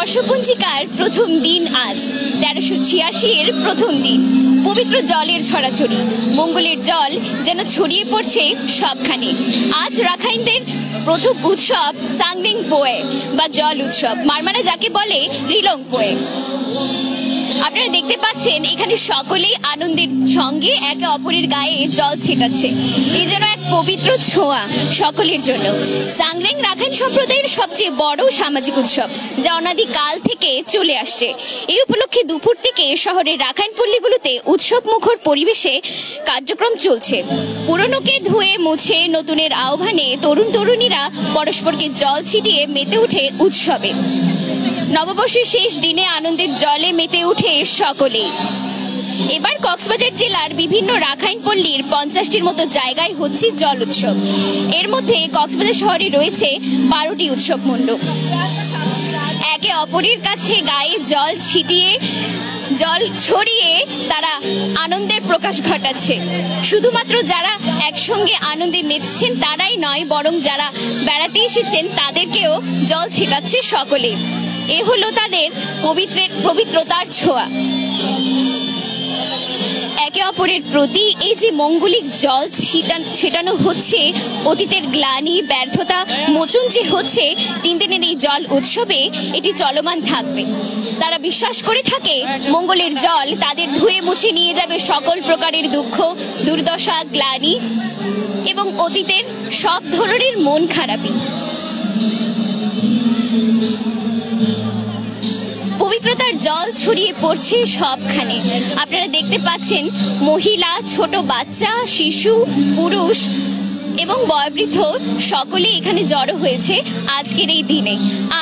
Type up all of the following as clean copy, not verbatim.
বর্ষপঞ্জিকার প্রথম দিন আজ 1386-এর প্রথম দিন। পবিত্র জলের ছড়াছড়ি, মঙ্গলের জল যেন ছড়িয়ে পড়ছে সবখানে। আজ রাখাইনদের প্রথম উৎসব সাংরিং পোয়ে বা জল উৎসব, মারমারা যাকে বলে রিলং পোয়ে। আপনারা দেখতে পাচ্ছেন এখানে সকলেই আনন্দের সঙ্গে একে অপরের গায়ে জল ছেটাচ্ছে। এই যেন এক পবিত্র ছোঁয়া সকলের জন্য। সাংরেং রাখাইন সম্প্রদায়ের সবচেয়ে বড় সামাজিক উৎসব, যা অনাদিকাল থেকে চলে আসছে। এই উপলক্ষে দুপুর থেকে শহরের রাখাইন পল্লীগুলোতে উৎসব মুখর পরিবেশে কার্যক্রম চলছে। পুরনোকে ধুয়ে মুছে নতুনের আহ্বানে তরুণ তরুণীরা পরস্পরকে জল ছিটিয়ে মেতে ওঠে উৎসবে। নববর্ষের শেষ দিনে আনন্দের জলে মেতে উঠে সকলেই। এবার কক্সবাজার জেলার বিভিন্ন রাখাইন পল্লীর 50টির মতো জায়গায় হচ্ছে জল উৎসব। এর মধ্যে কক্সবাজার শহরে রয়েছে 12টি উৎসব মণ্ডপ। একে অপরের কাছে গায়ে জল ছিটিয়ে জল ছড়িয়ে তারা আনন্দের প্রকাশ ঘটাচ্ছে। শুধুমাত্র যারা একসঙ্গে আনন্দে মেতেছেন তারাই নয়, বরং যারা বেড়াতে এসেছেন তাদেরকেও জল ছিটাচ্ছে সকলে। এ হলো তাদের পবিত্রতার ছোঁয়া। একে অপরের প্রতি এই যে মঙ্গলিক জল ছেটানো হচ্ছে, অতীতের গ্লানি ব্যর্থতা মোচন যে হচ্ছে, 3 দিনের এই জল উৎসবে এটি চলমান থাকবে। তারা বিশ্বাস করে থাকে মঙ্গলের জল তাদের ধুয়ে মুছে নিয়ে যাবে সকল প্রকারের দুঃখ, দুর্দশা, গ্লানি এবং অতীতের সব ধরনের মন খারাপি। পবিত্রতার জল ছড়িয়ে পড়ছে সবখানে। আপনারা দেখতে পাচ্ছেন মহিলা, ছোট বাচ্চা, শিশু, পুরুষ এবং বয়োবৃদ্ধ সকলে এখানে জড়ো হয়েছে আজকের এই দিনে।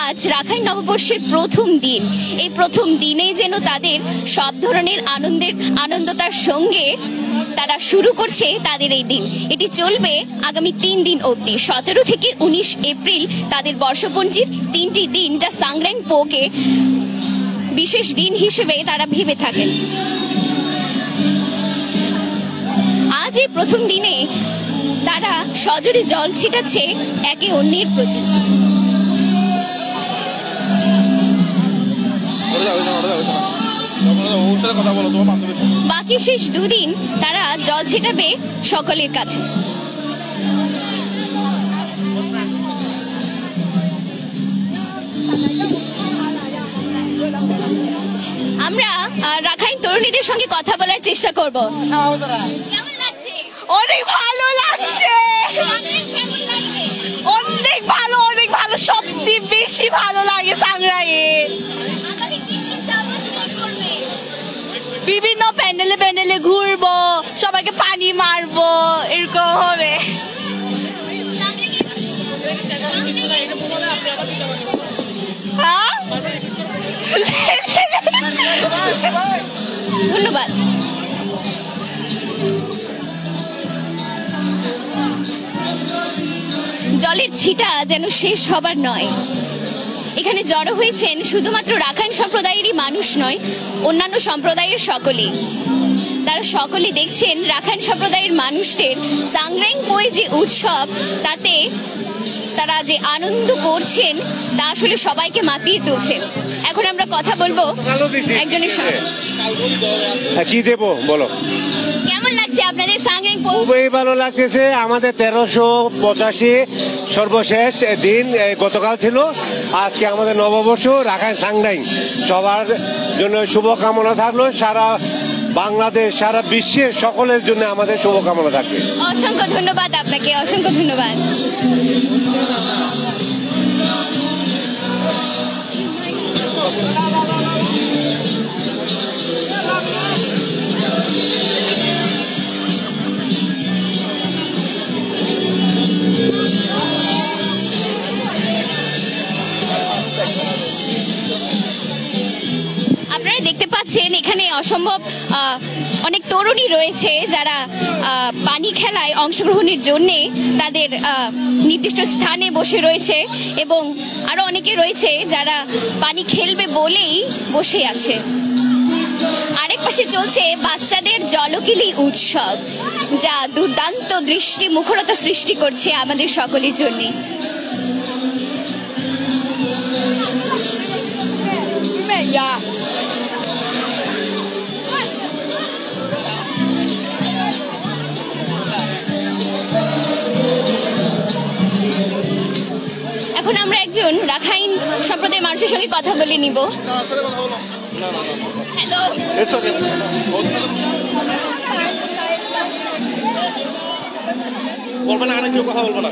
আজ রাখাইন নববর্ষের প্রথম দিন। এই প্রথম দিনেই যেন তাদের সব ধরনের আনন্দতার সঙ্গে তারা শুরু করছে তাদের এই দিন। এটি চলবে আগামী 3 দিন অবধি। 17 থেকে 19 এপ্রিল তাদের বর্ষপঞ্জির 3টি দিন, যা সাংরেং পোকে বিশেষ দিন হিসেবে তারা ভেবে থাকেন। আজ এই প্রথম দিনে তারা সজোরে জল ছিটাচ্ছে একে অন্যের প্রতি। বাকি শেষ 2 দিন তারা জল ছিটাবে সকলের কাছে। আমরা রাখাইন তরুণীদের সঙ্গে কথা বলার চেষ্টা করব। কেমন লাগছে? অনেক ভালো লাগছে, অনেক ভালো, অনেক ভালো। সবচেয়ে বেশি ভালো লাগে সাংরাইয়ে। বিভিন্ন প্যান্ডেলে প্যান্ডেলে ঘুরবো, সবাইকে পানি মারবো, এরকম হবে। ধন্যবাদ। জলের ছিটা যেন শেষ হবার নয়। এখানে জড়ো হয়েছেন শুধুমাত্র রাখাইন সম্প্রদায়েরই মানুষ নয়, অন্যান্য সম্প্রদায়ের সকলেই। তারা সকলে দেখছেন রাখাইন সম্প্রদায়ের মানুষদের সাংরেং পোয়ে যে উৎসব, তাতে তারা যে আনন্দ করছেন তা আসলে সবাইকে মাতিয়ে তুলছে। এখন আমরা কথা বলবো একজনের সঙ্গে। কি দেবো বলো? কেমন লাগছে আপনাদের সাংরেং পোয়ে? খুবই ভালো লাগতেছে। আমাদের 1385 সর্বশেষ দিন গতকাল ছিল। আজকে আমাদের নববর্ষ। রাখাইন সাংরাইং সবার জন্য শুভকামনা থাকলো। সারা বাংলাদেশ, সারা বিশ্বের সকলের জন্য আমাদের শুভকামনা থাকবে। অসংখ্য ধন্যবাদ আপনাকে, অসংখ্য ধন্যবাদ। আপনারা দেখতে পাচ্ছেন এখানে অসম্ভব অনেক তরুণী রয়েছে যারা পানি খেলায় অংশগ্রহণের জন্য তাদের নির্দিষ্ট স্থানে বসে রয়েছে, এবং আরো অনেকে রয়েছে যারা পানি খেলবে বলেই বসে আছে। আরেক পাশে চলছে বাচ্চাদের জলকিলি উৎসব, যা দুর্দান্ত মুখরতা সৃষ্টি করছে আমাদের সকলের জন্য। এখন আমরা একজন রাখাইন সম্প্রদায়ের মানুষের সঙ্গে কথা বলে নিব। হ্যালো, বলবে না, কেউ কথা বলবো না।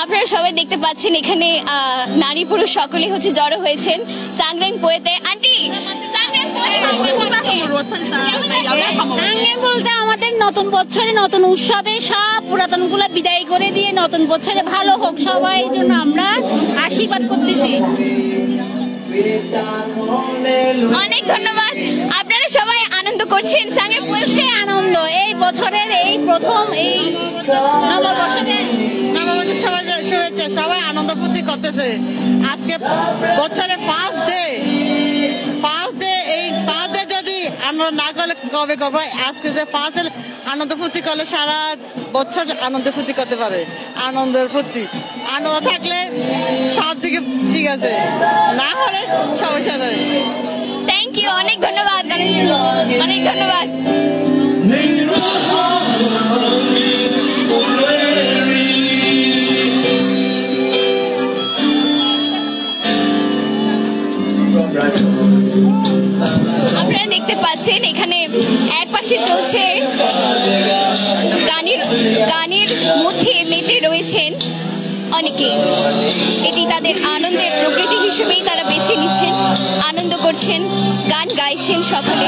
আপনারা সবাই দেখতে পাচ্ছেন এখানে নারী পুরুষ সকলে হচ্ছে জড়ো হয়েছেন সাংগ্রাং পোয়েতে। আন্টি, সাংগ্রাং বলতে আমাদের নতুন বছরে নতুন উৎসবে সব পুরাতন গুলা বিদায় করে দিয়ে নতুন বছরে ভালো হোক সবাই, জন্য আমরা আশীর্বাদ করতেছি। অনেক ধন্যবাদ। আপনারা সবাই আনন্দ করছেন সাংগ্রাং বসে আনন্দ এই বছরের এই প্রথম এই নববর্ষের সবাই শুয়েছে, সবাই আনন্দ ফুর্তি করতেছে। আজকে বছরের ফার্স্ট ডে, এই ফার্স্ট ডে যদি আনন্দ না করলে কবে করবো? আজকে যে ফার্স্ট ডে আনন্দ ফুর্তি করলে সারা বছর আনন্দ ফুর্তি করতে পারে। আনন্দের ফুর্তি, আনন্দ থাকলে সব দিকে ঠিক আছে, না হলে সমস্যা নেই। থ্যাংক ইউ, অনেক ধন্যবাদ, অনেক ধন্যবাদ। আপনারা দেখতে পাচ্ছেন এখানে এক পাশে চলছে গানের মধ্যে মেতে রয়েছেন অনেকে। এটি তাদের আনন্দের প্রকৃতি হিসেবেই তারা বেছে নিচ্ছেন, আনন্দ করছেন, গান গাইছেন সকলে।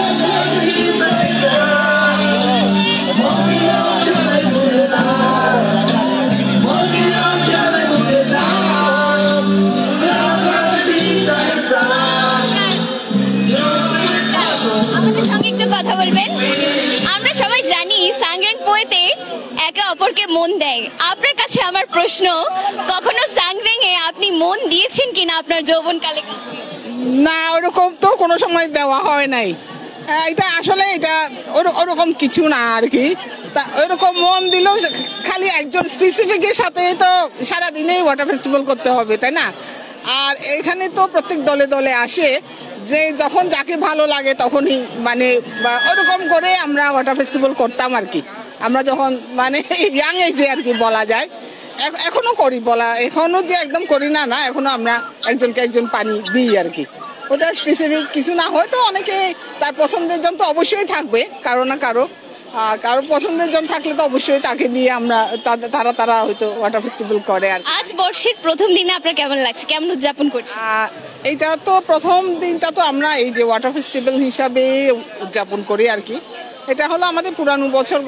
আমাদের সঙ্গে একটু কথা বলবেন। আমরা সবাই জানি সাংগ্রাং পোয়েতে একে অপরকে মন দেয়। আপনার কাছে আমার প্রশ্ন, কখনো সাংগ্রাং এ আপনি মন দিয়েছেন কিনা আপনার যৌবনকালে? না, ওরকম তো কোনো সময় দেওয়া হয় নাই। এটা আসলে এটা ওরকম কিছু না আর কি। তা ওরকম মন দিলেও খালি একজন স্পেসিফিকের সাথে তো সারাদিনেই ওয়াটার ফেস্টিভ্যাল করতে হবে, তাই না? আর এখানে তো প্রত্যেক দলে দলে আসে, যে যখন যাকে ভালো লাগে তখনই মানে ওরকম করে আমরা ওয়াটার ফেস্টিভ্যাল করতাম আর কি। আমরা যখন মানে ইয়াং এজে আর কি বলা যায়, এখনো করি, এখনো যে একদম করি না, এখনো আমরা একজনকে একজন পানি দিই আর কি। ওটা স্পেসিফিক কিছু না, হয়তো অনেকে তার পছন্দের জন তো অবশ্যই থাকবে, কারো না কারো পছন্দের জন থাকলে তো অবশ্যই তাকে দিয়ে আমরা তারা হয়তো ওয়াটার ফেস্টিভ্যাল করে। আর আজ বর্ষের প্রথম দিনে আপনার কেমন লাগছে, কেমন উদযাপন করছেন? এইটা তো প্রথম দিনটা তো আমরা এই যে ওয়াটার ফেস্টিভ্যাল হিসাবে উদযাপন করি আর কি। এটা হলো আমাদের পুরানো বছর,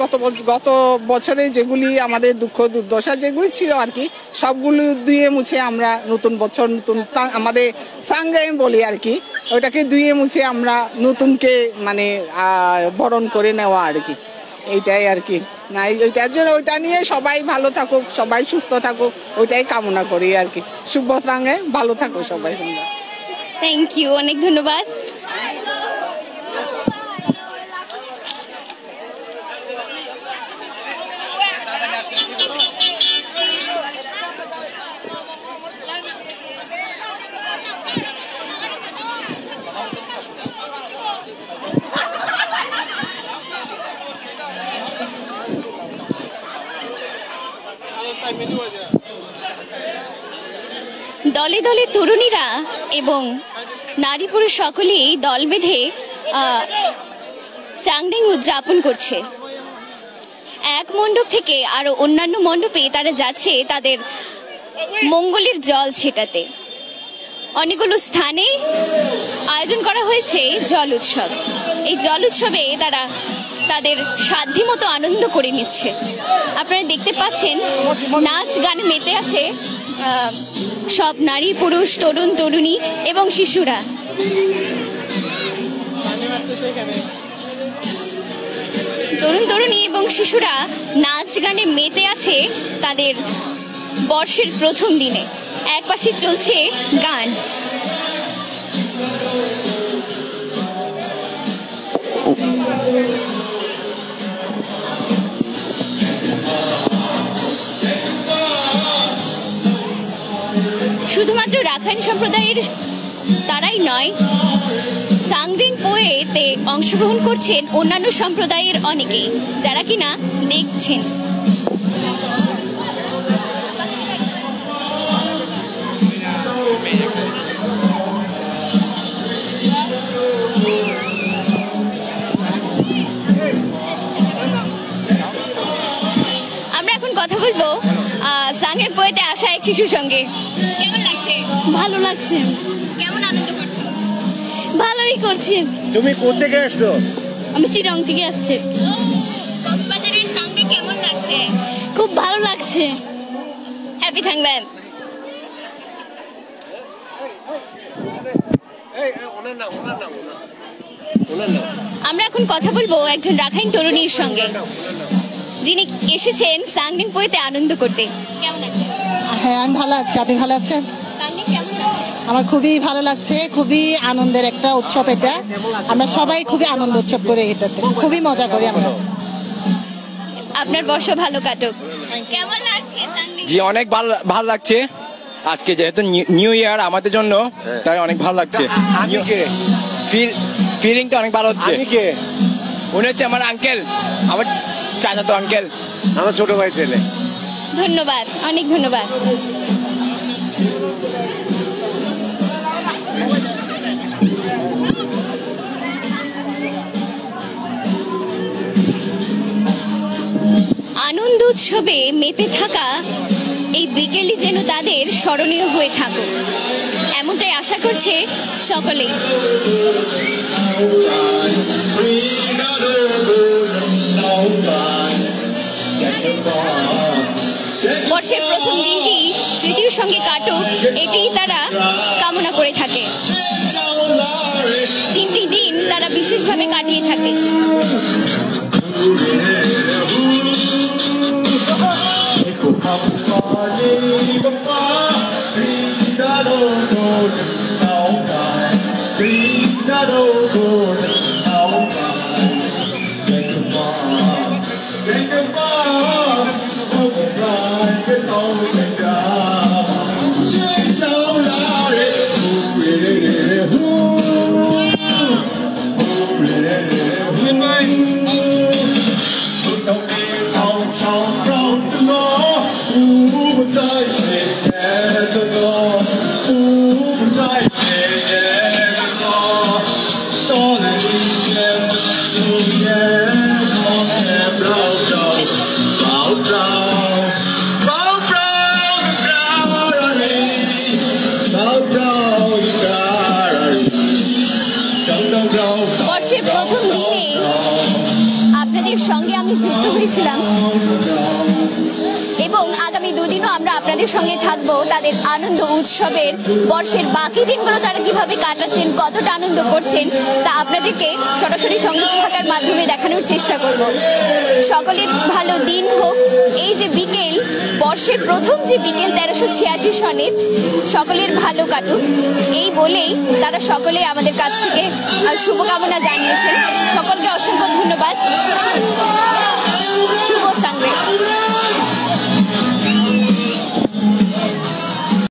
গত বছরে যেগুলি আমাদের দুঃখ দুর্দশা যেগুলি ছিল আর কি, সবগুলো ধুয়ে মুছে আমরা নতুন বছর, নতুন আমাদের সাংগ্রাম বলি আর কি, ওইটাকে ধুয়ে মুছে আমরা নতুনকে মানে বরণ করে নেওয়া আর কি। এইটাই আর কি। না, ওইটার জন্য ওইটা নিয়ে সবাই ভালো থাকুক, সবাই সুস্থ থাকুক, ওইটাই কামনা করি আর কি। শুভ সাংগ্রামে ভালো থাকো সবাই। থ্যাংক ইউ, অনেক ধন্যবাদ। দলে দলে তরুণীরা এবং নারী পুরুষ সকলেই দল বেঁধে সাংগ্রাম উদযাপন করছে। এক মণ্ডপ থেকে আরো অন্যান্য মণ্ডপে তারা যাচ্ছে তাদের মঙ্গলের জল ছেটাতে। অনেকগুলো স্থানে আয়োজন করা হয়েছে জল উৎসব। এই জল উৎসবে তারা তাদের সাধ্যমতো আনন্দ করে নিচ্ছে। আপনারা দেখতে পাচ্ছেন নাচ গান মেতে আছে সব নারী পুরুষ, তরুণ তরুণী এবং শিশুরা। তরুণ তরুণী এবং শিশুরা নাচ গানে মেতে আছে তাদের বর্ষের প্রথম দিনে। এক পাশে চলছে গান। শুধুমাত্র রাখাইন সম্প্রদায়ের তারাই নয়, সাংরিং পোয়েতে অংশগ্রহণ করছেন অন্যান্য সম্প্রদায়ের অনেকেই, যারা কিনা দেখছেন। আমরা এখন কথা বলবো সাংরিং পোয়েতে আসা এক শিশুর সঙ্গে। কেমন লাগছে? ভালো লাগছে। কেমন আনন্দ করছো? ভালোই করছি। তুমি কোথেকে আসছো? আমি চিরং থেকে আসছি। কক্সবাজারের সাংরিং কেমন লাগছে? খুব ভালো লাগছে। হ্যাপি থাকবেন। আমরা এখন কথা বলবো একজন রাখাইন তরুণীর সঙ্গে, যিনি এসেছেন সাংরিং পোয়েতে আনন্দ করতে। কেমন আছেন? হ্যাঁ, আমি ভালো আছি। আপনি ভালো আছেন? সাংরিং কেমন লাগছে? আমার খুবই ভালো লাগছে। খুবই আনন্দের একটা উৎসব এটা। আমরা সবাই খুবই আনন্দ উৎসব করে এটাতে খুবই মজা করি আমরা। আপনার বর্ষ ভালো কাটুক। কেমন লাগছে সাংরিং? জি, অনেক ভালো লাগছে। আজকে যেহেতু নিউ ইয়ার আমাদের জন্য, তাই অনেক ভালো লাগছে। ফিলিংটা অনেক ভালো হচ্ছে। উনি হচ্ছে আমার আঙ্কেল, আমার চাচাতো আঙ্কেল, আমার ছোট ভাই ছেলে। ধন্যবাদ, অনেক ধন্যবাদ। আনন্দ উৎসবে মেতে থাকা এই বিকেলই যেন তাদের স্মরণীয় হয়ে থাকুক, এমনটাই আশা করছে সকলেই। বর্ষের প্রথম দিনটি স্মৃতির সঙ্গে কাটুক, এটি তারা কামনা করে থাকে। তিনটি দিন তারা বিশেষভাবে কাটিয়ে থাকে। বর্ষের প্রথম দিনে আপনাদের সঙ্গে আমি যুক্ত হয়েছিলাম এবং আগামী দুদিনও আমরা আপনাদের সঙ্গে থাকবো। তাদের আনন্দ উৎসবের বর্ষের বাকি দিনগুলো তারা কিভাবে কাটাচ্ছেন, কতটা আনন্দ করছেন, তা আপনাদেরকে সরাসরি সংযুক্ত থাকার মাধ্যমে দেখানোর চেষ্টা করব। সকলের ভালো দিন হোক। এই যে বিকেল, বর্ষের প্রথম যে বিকেল 1386 সনের, সকলের ভালো কাটুক এই বলেই তারা সকলে আমাদের কাছ থেকে শুভকামনা জানিয়েছেন। সকলকে অসংখ্য ধন্যবাদ।